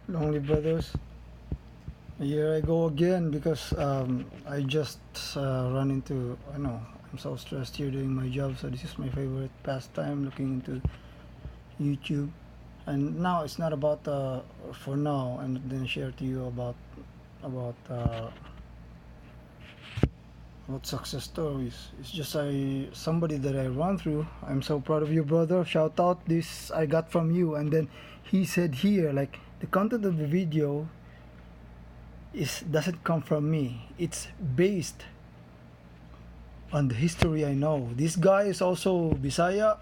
Lonely Brothers. Here I go again because I just run into. I know I'm so stressed here doing my job, so this is my favorite pastime, looking into YouTube. And now it's not about. For now, I'm not gonna share to you about uh, about success stories. It's just somebody that I run through. I'm so proud of you, brother. Shout out, this I got from you. And then he said here, like, the content of the video is doesn't come from me. It's based on the history I know. This guy is also Bisaya.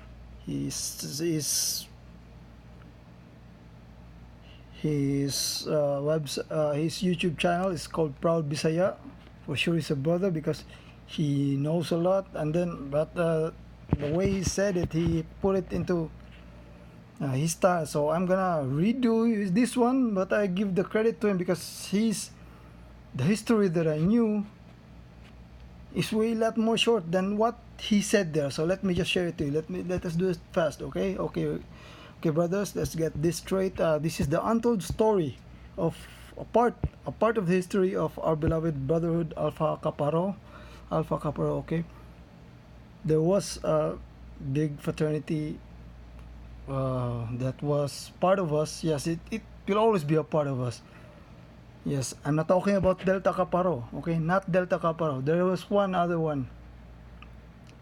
He's his YouTube channel is called Proud Bisaya. For sure, he's a brother because he knows a lot. And then, but the way he said it, he put it into his style. So I'm gonna redo this one, but I give the credit to him because the history that I knew is way lot more short than what he said there. So let me just share it to you. Let us do it fast, okay? Okay, brothers. Let's get this straight. This is the untold story of a part of the history of our beloved brotherhood, Alpha Kappa Rho. Alpha Kappa Rho. Okay, there was a big fraternity that was part of us. Yes, it will always be a part of us. Yes, I'm not talking about Delta Kappa Rho, okay? Not Delta Kappa Rho. There was one other one.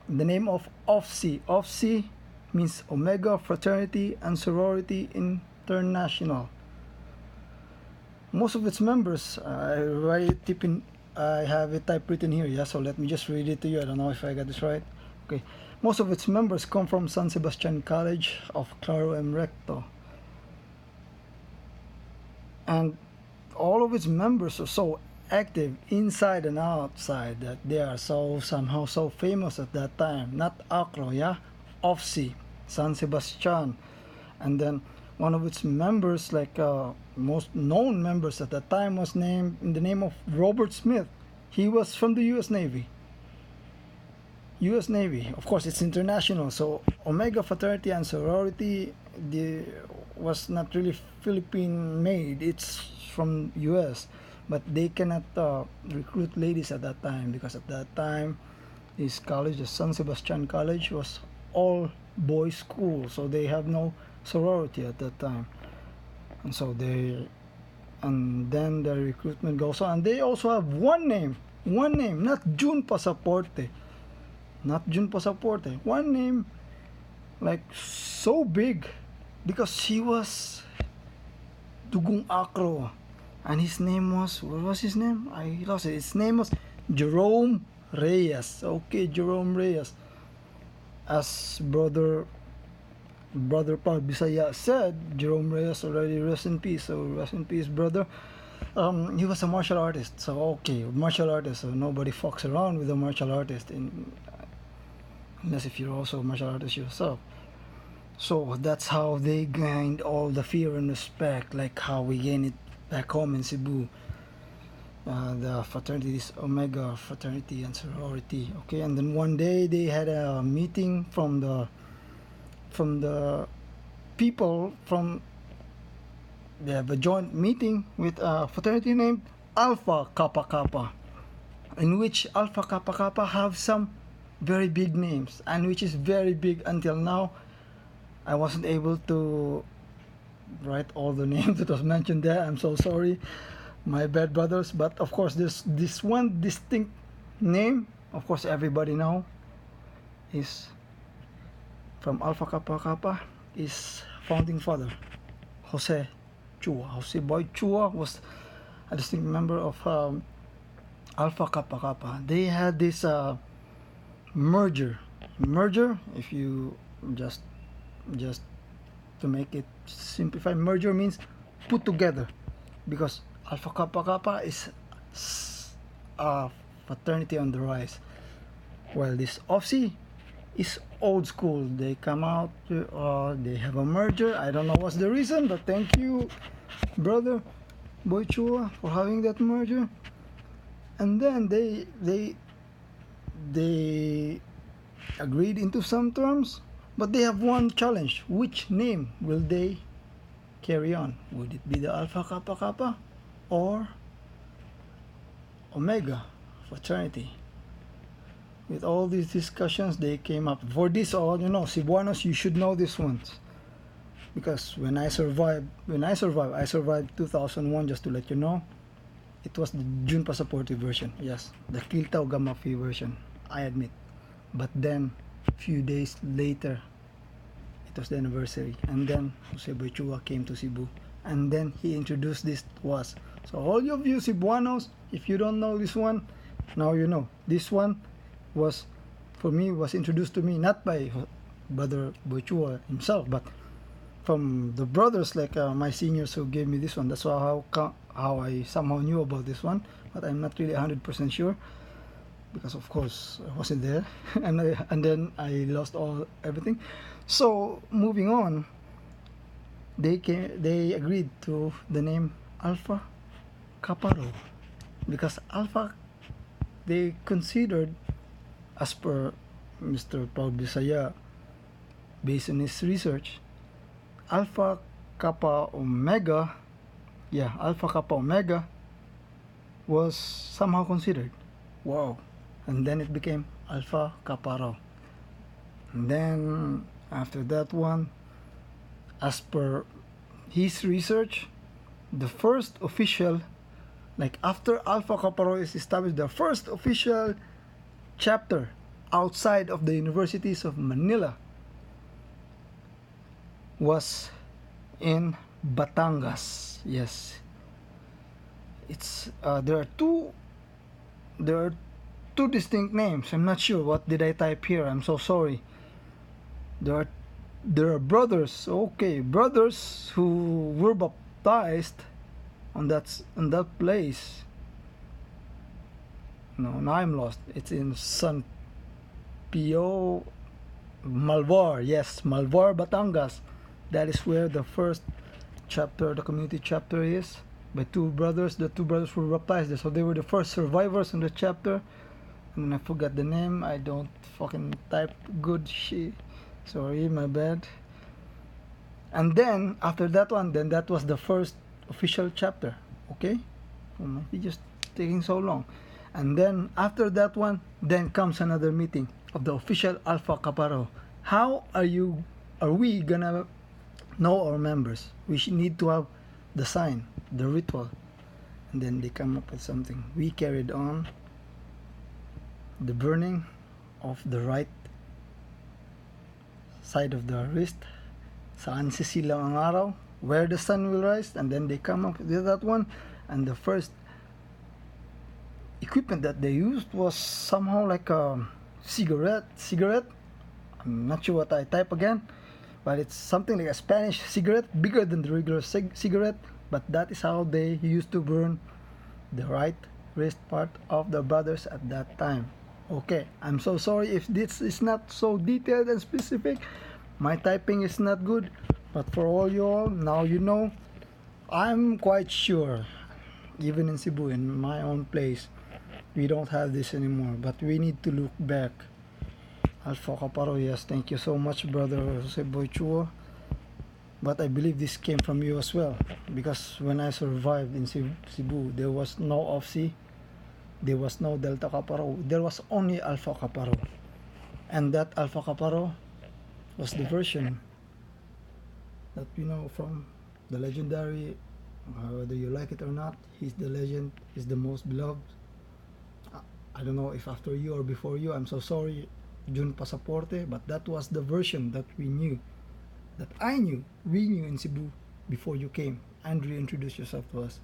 The name of OFSI. OFSI means Omega Fraternity and Sorority International. Most of its members, I have it typewritten here, yeah? So let me just read it to you. I don't know if I got this right. Okay. Most of its members come from San Sebastian College of Claro and Recto. And all of its members are so active inside and outside that they are somehow so famous at that time. Not Acro, yeah, OFSI, San Sebastian. And then one of its members, like most known members at that time, was named in the name of Robert Smith. He was from the U.S. Navy. U.S. Navy, of course, it's international. So Omega Fraternity and Sorority was not really Philippine made. It's from U.S. But they cannot recruit ladies at that time because at that time this college, the San Sebastian College, was all boys school. So they have no sorority at that time, and then the recruitment goes on. And they also have one name, not June Pasaporte, one name, like so big, because he was Dugong Acro, and his name was, what was his name? I lost it. His name was Jerome Reyes. Okay, Jerome Reyes. As brother Paul Bisaya said, Jerome Reyes already rest in peace. So rest in peace, brother. He was a martial artist. So okay, martial artist. So nobody fucks around with a martial artist, unless if you're also a martial artist yourself. So that's how they gained all the fear and respect, like how we gain it back home in Cebu. The fraternities, Omega Fraternity and Sorority. Okay, and then one day they had a meeting from the people from. They have a joint meeting with a fraternity named Alpha Kappa Kappa, in which Alpha Kappa Kappa have some very big names, and which is very big until now. I wasn't able to write all the names that was mentioned there. I'm so sorry, my bad, brothers. But of course, there's this one distinct name. Of course, everybody know is from Alpha Kappa Kappa, is founding father Jose Chua. Jose Boy Chua was a distinct member of Alpha Kappa Kappa. They had this merger. If you just to make it simplify, merger means put together, because Alpha Kappa Kappa is a fraternity on the rise, while this OFSI is old school. They come out, they have a merger. I don't know what's the reason, but thank you, brother Boy Chua, for having that merger. And then they agreed into some terms, but they have one challenge. Which name will they carry on? Would it be the Alpha Kappa Kappa or Omega Fraternity? With all these discussions, they came up. For this, all you know, Cebuanos, you should know these ones. Because when I survived 2001, just to let you know, it was the June Passaporte version. Yes, the Kiltao Gamma Phi version, I admit. But then, few days later, it was the anniversary. And then, Jose Boichua came to Cebu. And then, he introduced this to us. So, all of you Cebuanos, if you don't know this one, now you know. This one was, for me, was introduced to me not by Brother Boichua himself, but from the brothers, like my seniors who gave me this one. That's how I somehow knew about this one, but I'm not really 100% sure because of course I wasn't there and then I lost everything. So moving on, they agreed to the name Alpha Kappa Rho because Alpha, they considered, as per Mr. Proud Bisaya, based on his research, Alpha Kappa Omega, Alpha Kappa Omega was somehow considered. Wow. And then it became Alpha Kappa Rho. And then after that one, as per his research, the first official, like after Alpha Kappa Rho is established, the first official chapter outside of the universities of Manila was in Batangas. Yes, it's there are two distinct names. I'm not sure what did I type here. I'm so sorry. There are brothers. Okay, brothers who were baptized on that place. No, now I'm lost. It's in San Pio Malvar. Yes, Malvar, Batangas. That is where the first chapter, the community chapter, is by two brothers. The two brothers were baptized there, so they were the first survivors in the chapter. And I forgot the name. I don't fucking type good shit. Sorry, my bad. And then after that one, then that was the first official chapter. Okay, oh, my video's taking so long. And then after that one, then comes another meeting of the official Alpha Kappa Rho. How are we gonna know our members? We should need to have the sign, the ritual. And then they come up with something. We carried on the burning of the right side of the wrist. Saan sisilaw ang araw, where the sun will rise. And then they come up with that one. And the first equipment that they used was somehow like a cigarette. I'm not sure what I type again, but it's something like a Spanish cigarette, bigger than the regular cigarette. But that is how they used to burn the right wrist part of the brothers at that time. Okay, I'm so sorry if this is not so detailed and specific. My typing is not good, but for all you all, now you know. I'm quite sure, even in Cebu, in my own place, we don't have this anymore, but we need to look back. Alpha Kappa Rho, yes, thank you so much, brother Jose Boichua. But I believe this came from you as well, because when I survived in Cebu, there was no OFSI, there was no Delta Kappa Rho, there was only Alpha Kappa Rho. And that Alpha Kappa Rho was the version that we know from the legendary, whether you like it or not, he's the legend, he's the most beloved. I don't know if after you or before you, I'm so sorry, June Passaporte, but that was the version that we knew, that we knew in Cebu before you came and reintroduced yourself to us.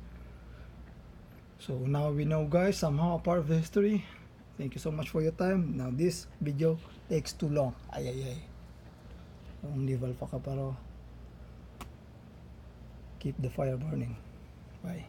So now we know, guys, somehow a part of the history. Thank you so much for your time. Now this video takes too long. Ay. Only Alpha Kappa Rho. Keep the fire burning. Bye.